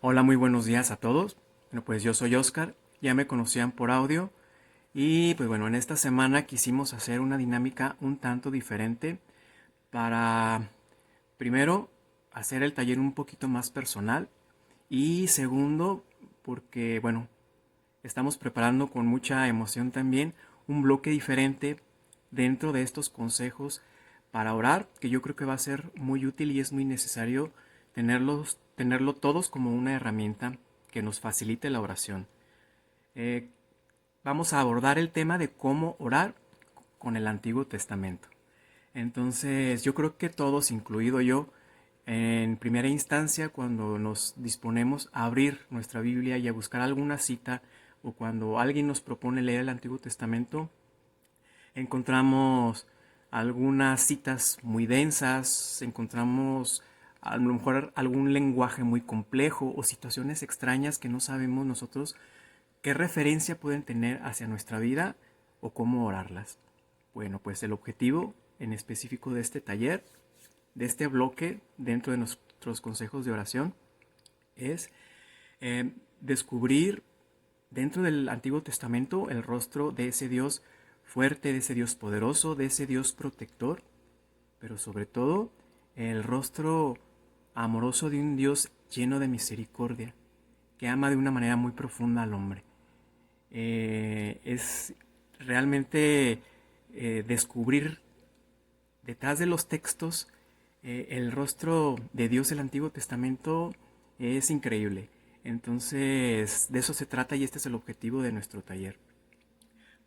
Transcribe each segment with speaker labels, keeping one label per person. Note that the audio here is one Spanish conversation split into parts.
Speaker 1: Hola, muy buenos días a todos. Bueno, pues yo soy Oscar, ya me conocían por audio y pues bueno, en esta semana quisimos hacer una dinámica un tanto diferente para, primero, hacer el taller un poquito más personal y segundo, porque bueno, estamos preparando con mucha emoción también un bloque diferente dentro de estos consejos para orar, que yo creo que va a ser muy útil y es muy necesario tenerlo todos como una herramienta que nos facilite la oración. Eh, Vamos a abordar el tema de cómo orar con el Antiguo Testamento. Entonces, yo creo que todos, incluido yo, en primera instancia, cuando nos disponemos a abrir nuestra Biblia y a buscar alguna cita, o cuando alguien nos propone leer el Antiguo Testamento, encontramos algunas citas muy densas, encontramos a lo mejor algún lenguaje muy complejo o situaciones extrañas que no sabemos nosotros qué referencia pueden tener hacia nuestra vida o cómo orarlas. Bueno, pues el objetivo en específico de este taller, de este bloque dentro de nuestros consejos de oración, es descubrir dentro del Antiguo Testamento el rostro de ese Dios fuerte, de ese Dios poderoso, de ese Dios protector, pero sobre todo el rostro amoroso de un Dios lleno de misericordia, que ama de una manera muy profunda al hombre. Es realmente descubrir detrás de los textos el rostro de Dios del Antiguo Testamento es increíble. Entonces, de eso se trata y este es el objetivo de nuestro taller.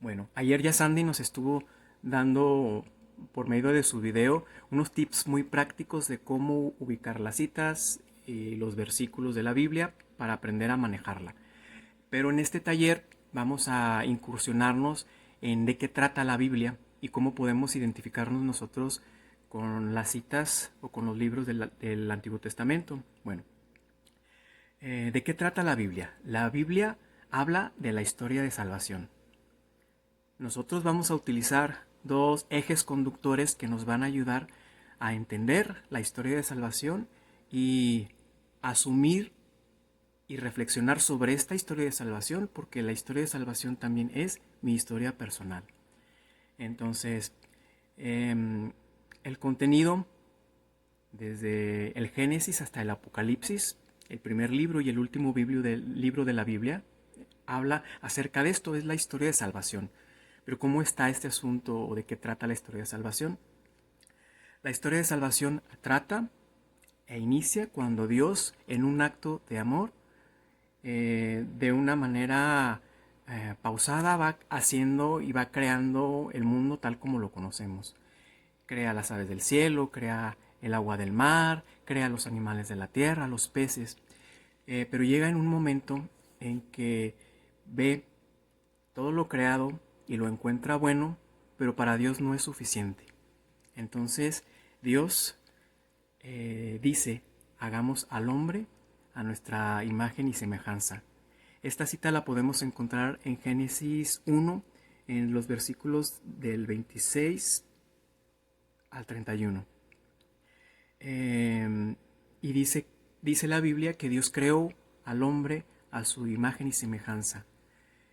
Speaker 1: Bueno, ayer ya Sandy nos estuvo dando por medio de su video unos tips muy prácticos de cómo ubicar las citas y los versículos de la Biblia para aprender a manejarla. Pero en este taller vamos a incursionarnos en de qué trata la Biblia y cómo podemos identificarnos nosotros con las citas o con los libros del Antiguo Testamento. Bueno, ¿de qué trata la Biblia? La Biblia habla de la historia de salvación. Nosotros vamos a utilizar dos ejes conductores que nos van a ayudar a entender la historia de salvación y asumir y reflexionar sobre esta historia de salvación, porque la historia de salvación también es mi historia personal. Entonces, el contenido, desde el Génesis hasta el Apocalipsis, el primer libro y el último libro de la Biblia, habla acerca de esto, es la historia de salvación. Pero ¿cómo está este asunto o de qué trata la historia de salvación? La historia de salvación trata e inicia cuando Dios, en un acto de amor, de una manera pausada, va haciendo y va creando el mundo tal como lo conocemos. Crea las aves del cielo, crea el agua del mar, crea los animales de la tierra, los peces. Pero llega en un momento en que ve todo lo creado y lo encuentra bueno, pero para Dios no es suficiente. Entonces Dios dice, hagamos al hombre a nuestra imagen y semejanza. Esta cita la podemos encontrar en Génesis 1, en los versículos del 26 al 31. Y dice la Biblia que Dios creó al hombre a su imagen y semejanza.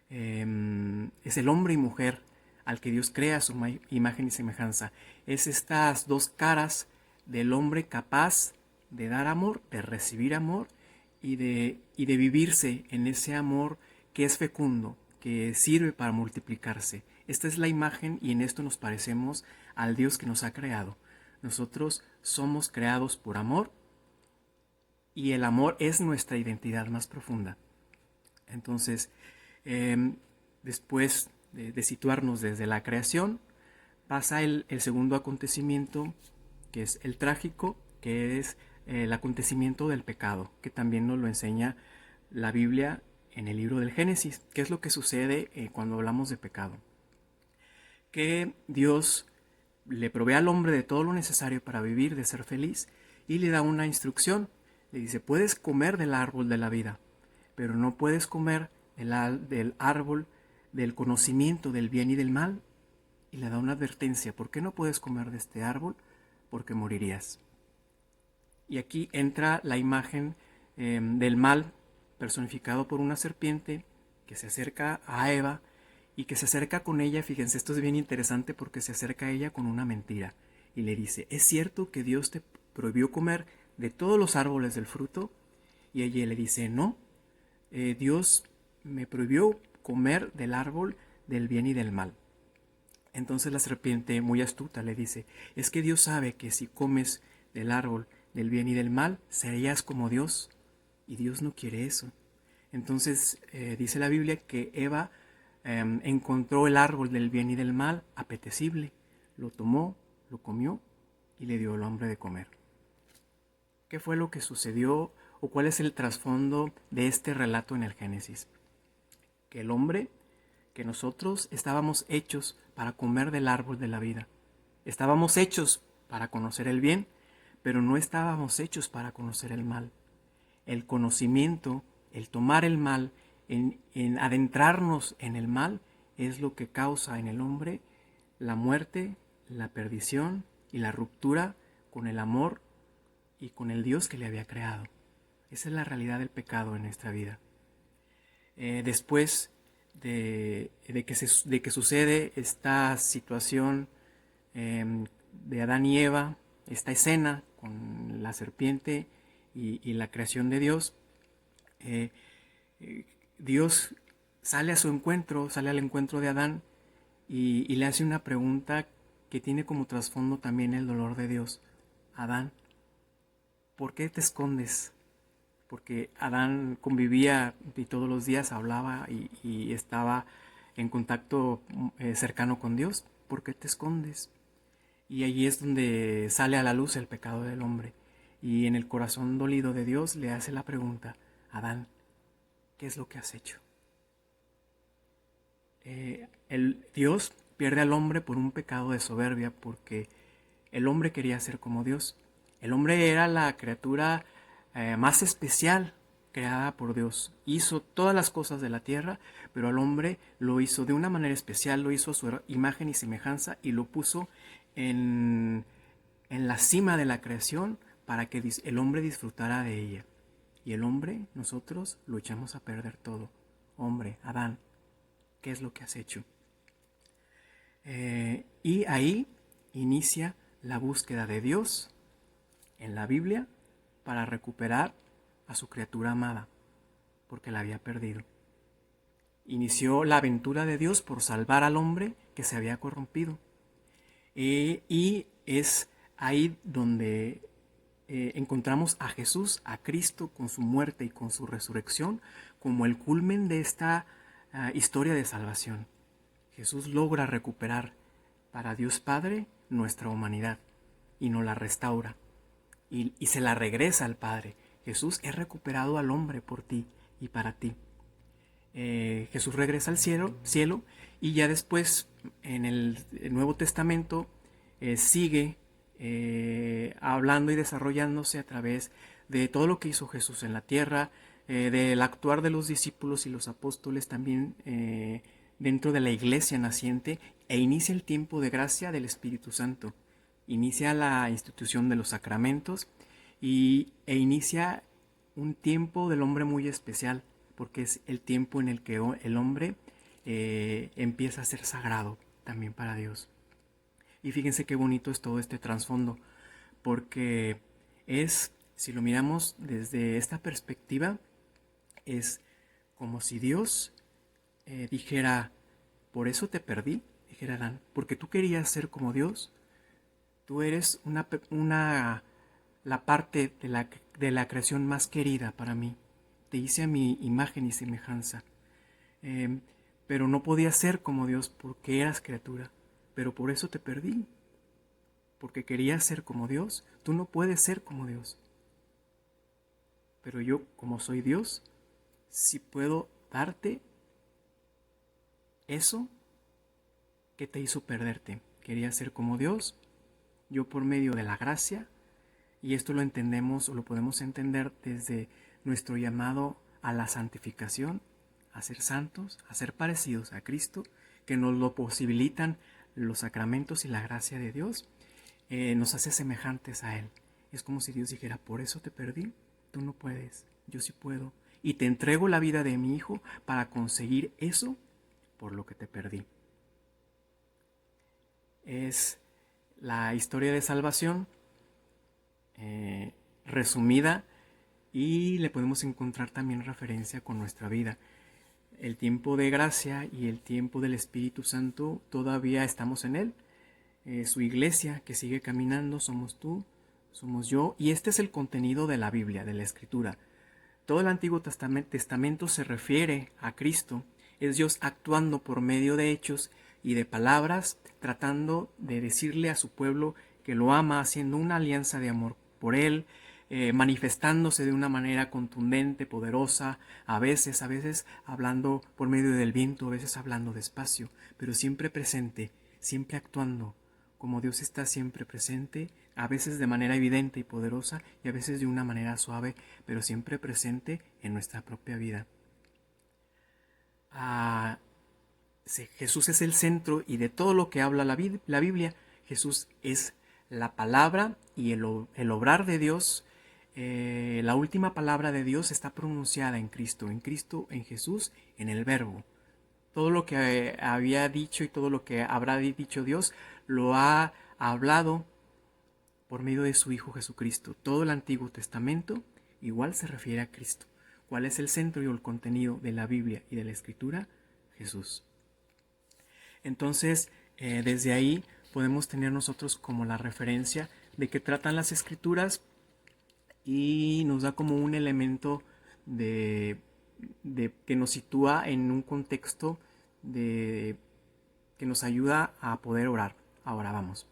Speaker 1: Es el hombre y mujer al que Dios crea a su imagen y semejanza. Es estas dos caras del hombre capaz de dar amor, de recibir amor y de vivirse en ese amor que es fecundo, que sirve para multiplicarse. Esta es la imagen y en esto nos parecemos al Dios que nos ha creado. Nosotros somos creados por amor y el amor es nuestra identidad más profunda. Entonces, después de situarnos desde la creación, pasa el segundo acontecimiento, que es el trágico, que es el acontecimiento del pecado, que también nos lo enseña la Biblia en el libro del Génesis. ¿Qué es lo que sucede cuando hablamos de pecado? Que Dios le provee al hombre de todo lo necesario para vivir, de ser feliz, y le da una instrucción. Le dice, puedes comer del árbol de la vida, pero no puedes comer del árbol del conocimiento del bien y del mal. Y le da una advertencia, ¿por qué no puedes comer de este árbol? Porque morirías. Y aquí entra la imagen del mal personificado por una serpiente que se acerca a Eva y que se acerca con ella. Fíjense, esto es bien interesante porque se acerca a ella con una mentira y le dice: ¿es cierto que Dios te prohibió comer de todos los árboles del fruto? Y ella le dice: no, Dios me prohibió comer del árbol del bien y del mal. Entonces la serpiente, muy astuta, le dice: es que Dios sabe que si comes del árbol del bien y del mal, serías como Dios, y Dios no quiere eso. Entonces dice la Biblia que Eva encontró el árbol del bien y del mal apetecible, lo tomó, lo comió y le dio al hombre de comer. ¿Qué fue lo que sucedió o cuál es el trasfondo de este relato en el Génesis? Que el hombre, que nosotros estábamos hechos para comer del árbol de la vida. Estábamos hechos para conocer el bien, pero no estábamos hechos para conocer el mal. El conocimiento, el tomar el mal, en adentrarnos en el mal, es lo que causa en el hombre la muerte, la perdición y la ruptura con el amor y con el Dios que le había creado. Esa es la realidad del pecado en nuestra vida. Después de que sucede esta situación de Adán y Eva, esta escena con la serpiente y la creación de Dios, Dios sale a su encuentro, sale al encuentro de Adán y le hace una pregunta que tiene como trasfondo también el dolor de Dios. Adán, ¿por qué te escondes? Porque Adán convivía y todos los días hablaba y estaba en contacto cercano con Dios. ¿Por qué te escondes? Y allí es donde sale a la luz el pecado del hombre. Y en el corazón dolido de Dios le hace la pregunta: Adán, ¿qué es lo que has hecho? El Dios pierde al hombre por un pecado de soberbia, porque el hombre quería ser como Dios. El hombre era la criatura más especial creada por Dios. Hizo todas las cosas de la tierra, pero al hombre lo hizo de una manera especial, lo hizo a su imagen y semejanza y lo puso en la cima de la creación para que el hombre disfrutara de ella. Y el hombre, nosotros, lo echamos a perder todo. Hombre, Adán, ¿qué es lo que has hecho? Y ahí inicia la búsqueda de Dios en la Biblia para recuperar a su criatura amada, porque la había perdido. Inició la aventura de Dios por salvar al hombre que se había corrompido. Y es ahí donde encontramos a Jesús, a Cristo, con su muerte y con su resurrección, como el culmen de esta historia de salvación. Jesús logra recuperar para Dios Padre nuestra humanidad y nos la restaura y se la regresa al Padre. Jesús es recuperado al hombre por ti y para ti. Jesús regresa al cielo y ya después en el Nuevo Testamento sigue hablando y desarrollándose a través de todo lo que hizo Jesús en la tierra, del actuar de los discípulos y los apóstoles también dentro de la iglesia naciente, e inicia el tiempo de gracia del Espíritu Santo, inicia la institución de los sacramentos e inicia un tiempo del hombre muy especial, porque es el tiempo en el que el hombre empieza a ser sagrado también para Dios. Y fíjense qué bonito es todo este trasfondo, porque es, si lo miramos desde esta perspectiva, es como si Dios dijera: por eso te perdí, dijera Adán, porque tú querías ser como Dios, tú eres la parte de la creación más querida para mí, te hice a mi imagen y semejanza, pero no podías ser como Dios porque eras criatura, pero por eso te perdí, porque querías ser como Dios. Tú no puedes ser como Dios, pero yo, como soy Dios, sí puedo darte eso que te hizo perderte. Querías ser como Dios, yo por medio de la gracia, y esto lo entendemos o lo podemos entender desde nuestro llamado a la santificación, a ser santos, a ser parecidos a Cristo, que nos lo posibilitan los sacramentos y la gracia de Dios, nos hace semejantes a Él. Es como si Dios dijera: por eso te perdí, tú no puedes, yo sí puedo. Y te entrego la vida de mi hijo para conseguir eso por lo que te perdí. Es la historia de salvación resumida, y le podemos encontrar también referencia con nuestra vida. El tiempo de gracia y el tiempo del Espíritu Santo todavía estamos en él. Su iglesia que sigue caminando somos tú, somos yo, y este es el contenido de la Biblia, de la Escritura. Todo el Antiguo Testamento se refiere a Cristo. Es Dios actuando por medio de hechos y de palabras, tratando de decirle a su pueblo que lo ama, haciendo una alianza de amor por él, manifestándose de una manera contundente, poderosa, a veces hablando por medio del viento, a veces hablando despacio, pero siempre presente, siempre actuando, como Dios está siempre presente, a veces de manera evidente y poderosa, y a veces de una manera suave, pero siempre presente en nuestra propia vida. Jesús es el centro, y de todo lo que habla la Biblia, Jesús es la palabra y el obrar de Dios. La última palabra de Dios está pronunciada en Cristo, en Jesús, en el Verbo. Todo lo que había dicho y todo lo que habrá dicho Dios lo ha hablado por medio de su Hijo Jesucristo. Todo el Antiguo Testamento igual se refiere a Cristo. ¿Cuál es el centro y el contenido de la Biblia y de la Escritura? Jesús. Entonces, desde ahí podemos tener nosotros como la referencia de que tratan las Escrituras, y nos da como un elemento de que nos sitúa en un contexto que nos ayuda a poder orar. Ahora vamos.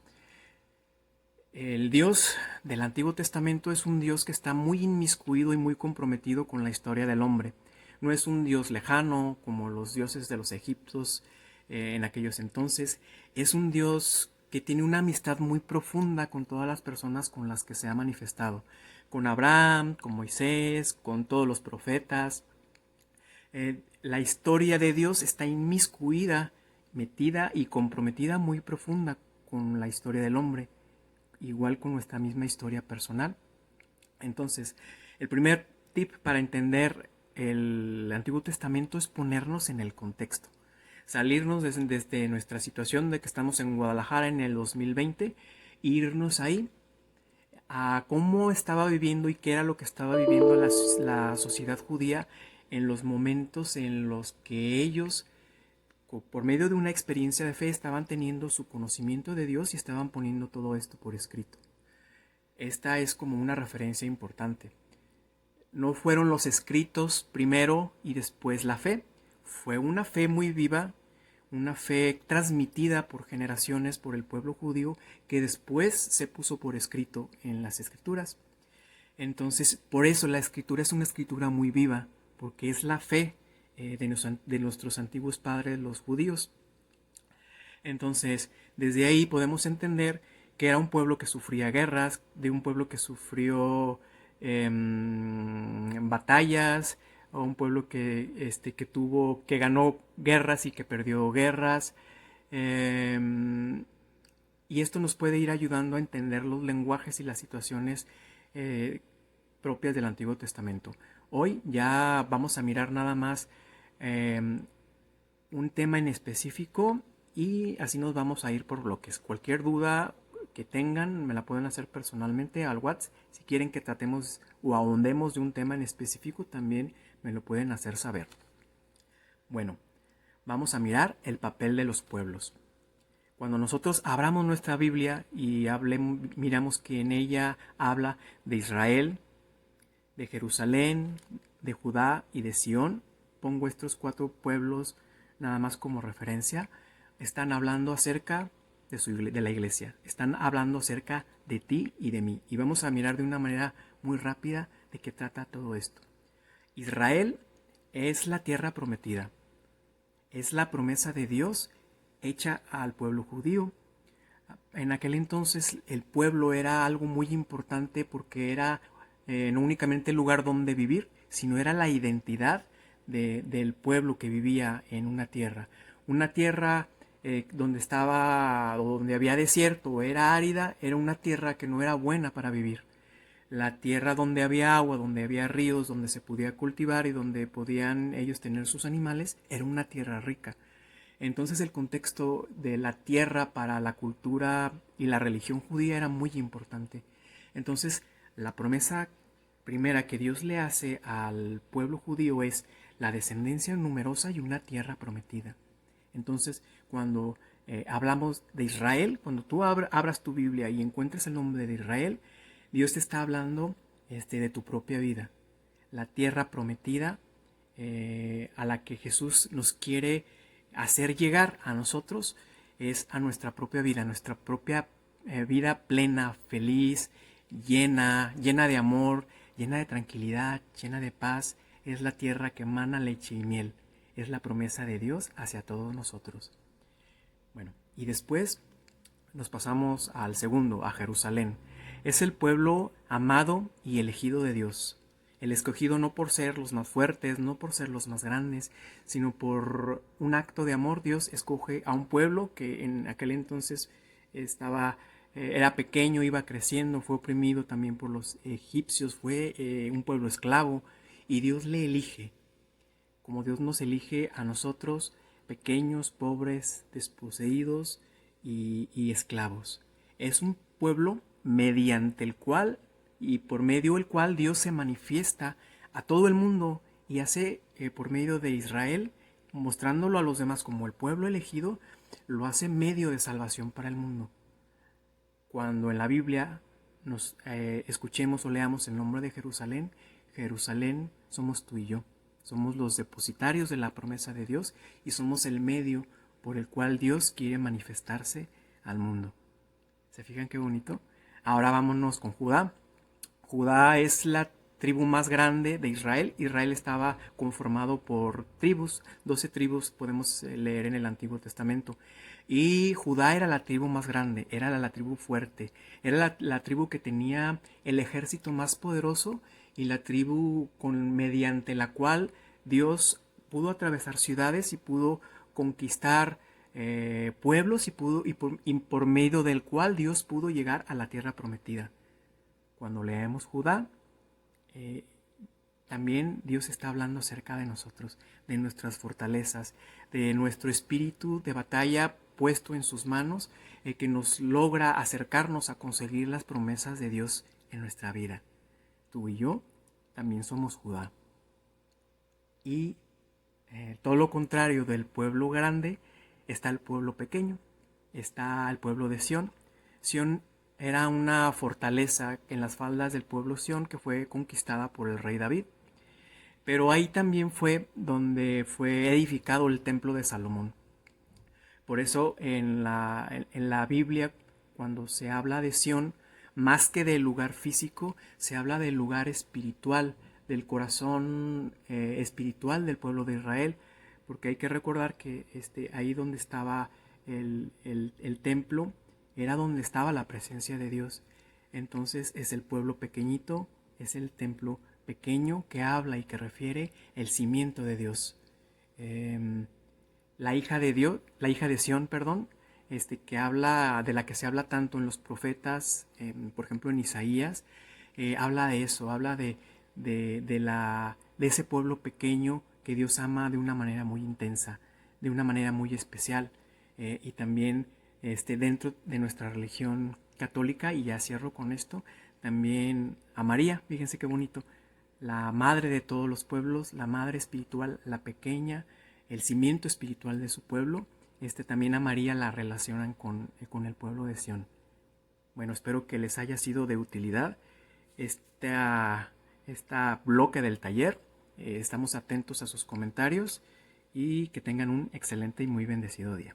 Speaker 1: El Dios del Antiguo Testamento es un Dios que está muy inmiscuido y muy comprometido con la historia del hombre. No es un Dios lejano como los dioses de los egipcios en aquellos entonces. Es un Dios que tiene una amistad muy profunda con todas las personas con las que se ha manifestado. Con Abraham, con Moisés, con todos los profetas. La historia de Dios está inmiscuida, metida y comprometida muy profunda con la historia del hombre, igual con nuestra misma historia personal. Entonces, el primer tip para entender el Antiguo Testamento es ponernos en el contexto. Salirnos desde nuestra situación de que estamos en Guadalajara en el 2020, e irnos ahí a cómo estaba viviendo y qué era lo que estaba viviendo la sociedad judía en los momentos en los que ellos, por medio de una experiencia de fe, estaban teniendo su conocimiento de Dios y estaban poniendo todo esto por escrito. Esta es como una referencia importante. No fueron los escritos primero y después la fe. Fue una fe muy viva, una fe transmitida por generaciones por el pueblo judío, que después se puso por escrito en las escrituras. Entonces, por eso la escritura es una escritura muy viva, porque es la fe de nuestros antiguos padres, los judíos. Entonces, desde ahí podemos entender que era un pueblo que sufría guerras, de un pueblo que sufrió batallas, o un pueblo que ganó guerras y que perdió guerras. Y esto nos puede ir ayudando a entender los lenguajes y las situaciones propias del Antiguo Testamento. Hoy ya vamos a mirar nada más un tema en específico, y así nos vamos a ir por bloques. Cualquier duda que tengan me la pueden hacer personalmente al WhatsApp. Si quieren que tratemos o ahondemos de un tema en específico, también me lo pueden hacer saber. Bueno, vamos a mirar el papel de los pueblos. Cuando nosotros abramos nuestra Biblia y miramos que en ella habla de Israel, de Jerusalén, de Judá y de Sión, pongo estos 4 pueblos nada más como referencia. Están hablando acerca de la iglesia, están hablando acerca de ti y de mí, y vamos a mirar de una manera muy rápida de qué trata todo esto. Israel es la tierra prometida, es la promesa de Dios hecha al pueblo judío. En aquel entonces el pueblo era algo muy importante, porque era no únicamente el lugar donde vivir, sino era la identidad del pueblo que vivía en una tierra. Una tierra donde había desierto o era árida, era una tierra que no era buena para vivir. la tierra donde había agua, donde había ríos, donde se podía cultivar y donde podían ellos tener sus animales, era una tierra rica. Entonces el contexto de la tierra para la cultura y la religión judía era muy importante. Entonces la promesa primera que Dios le hace al pueblo judío es la descendencia numerosa y una tierra prometida. Entonces cuando hablamos de Israel, cuando tú abras tu Biblia y encuentres el nombre de Israel, Dios te está hablando de tu propia vida, la tierra prometida a la que Jesús nos quiere hacer llegar a nosotros es a nuestra propia vida plena, feliz, llena de amor, llena de tranquilidad, llena de paz. Es la tierra que emana leche y miel. Es la promesa de Dios hacia todos nosotros. Bueno, y después nos pasamos al segundo, a Jerusalén. Es el pueblo amado y elegido de Dios. El escogido no por ser los más fuertes, no por ser los más grandes, sino por un acto de amor. Dios escoge a un pueblo que en aquel entonces era pequeño, iba creciendo, fue oprimido también por los egipcios, fue un pueblo esclavo, y Dios le elige, como Dios nos elige a nosotros, pequeños, pobres, desposeídos y esclavos. Es un pueblo mediante el cual y por medio del cual Dios se manifiesta a todo el mundo y hace por medio de Israel, mostrándolo a los demás como el pueblo elegido, lo hace medio de salvación para el mundo. Cuando en la Biblia nos escuchemos o leamos el nombre de Jerusalén, Jerusalén somos tú y yo. Somos los depositarios de la promesa de Dios y somos el medio por el cual Dios quiere manifestarse al mundo. ¿Se fijan qué bonito? Ahora vámonos con Judá. Judá es la tribu más grande de Israel. Israel estaba conformado por tribus, 12 tribus podemos leer en el Antiguo Testamento. Y Judá era la tribu más grande, era la tribu fuerte, era la tribu que tenía el ejército más poderoso y la tribu mediante la cual Dios pudo atravesar ciudades y pudo conquistar pueblos y por medio del cual Dios pudo llegar a la tierra prometida. Cuando leemos Judá, también Dios está hablando acerca de nosotros, de nuestras fortalezas, de nuestro espíritu de batalla puesto en sus manos, que nos logra acercarnos a conseguir las promesas de Dios en nuestra vida. Tú y yo también somos Judá. Y todo lo contrario del pueblo grande está el pueblo pequeño, está el pueblo de Sión. Sión era una fortaleza en las faldas del pueblo Sión que fue conquistada por el rey David. Pero ahí también fue donde fue edificado el templo de Salomón. Por eso en la Biblia, cuando se habla de Sión, más que del lugar físico, se habla del lugar espiritual, del corazón espiritual del pueblo de Israel, porque hay que recordar que ahí donde estaba el templo, era donde estaba la presencia de Dios. Entonces es el pueblo pequeñito, es el templo pequeño que habla y que refiere el cimiento de Dios. La hija de Sión, perdón, que habla, de la que se habla tanto en los profetas, por ejemplo en Isaías, habla de eso, habla de ese pueblo pequeño que Dios ama de una manera muy intensa, de una manera muy especial, y también dentro de nuestra religión católica, y ya cierro con esto, también a María, fíjense qué bonito, la madre de todos los pueblos, la madre espiritual, la pequeña, el cimiento espiritual de su pueblo. También a María la relacionan con el pueblo de Sión. Bueno, espero que les haya sido de utilidad esta bloque del taller. Estamos atentos a sus comentarios y que tengan un excelente y muy bendecido día.